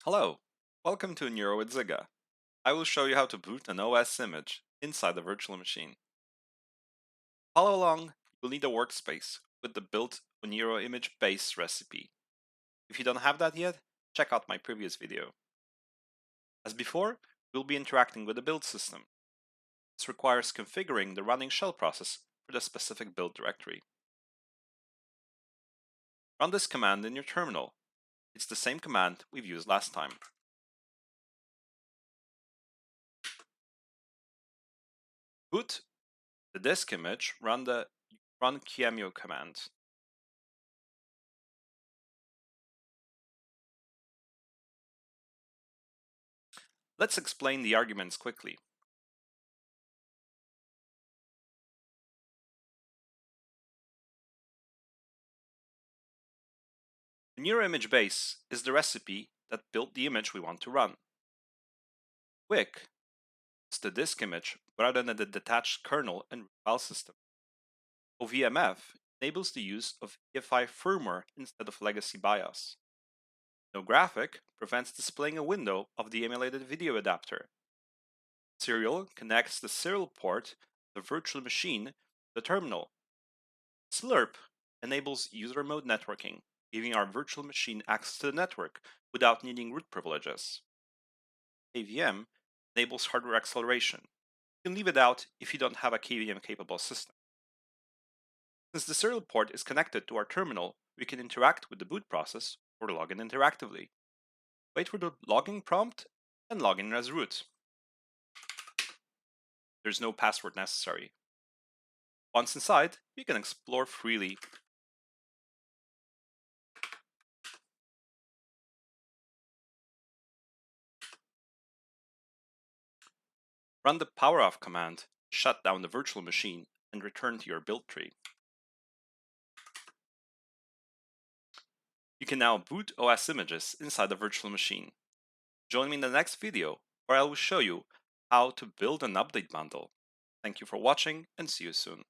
Hello, welcome to oniro-with-zyga. I will show you how to boot an OS image inside the virtual machine. Follow along, you'll need a workspace with the built oniro-image-base recipe. If you don't have that yet, check out my previous video. As before, we'll be interacting with the build system. This requires configuring the running shell process for the specific build directory. Run this command in your terminal. It's the same command we've used last time. Boot the disk image, run the runqemu command. Let's explain the arguments quickly. Oniro-image-base is the recipe that built the image we want to run. Wick is the disk image rather than the detached kernel and file system. ovmf enables the use of EFI firmware instead of legacy BIOS. Nographic prevents displaying a window of the emulated video adapter. Serial connects the serial port, the virtual machine, to the terminal. Slirp enables user mode networking, giving our virtual machine access to the network without needing root privileges. KVM enables hardware acceleration. You can leave it out if you don't have a KVM-capable system. Since the serial port is connected to our terminal, we can interact with the boot process or log in interactively. Wait for the login prompt and log in as root. There's no password necessary. Once inside, you can explore freely. Run the power off command, shut down the virtual machine, and return to your build tree. You can now boot OS images inside the virtual machine. Join me in the next video where I will show you how to build an update bundle. Thank you for watching and see you soon.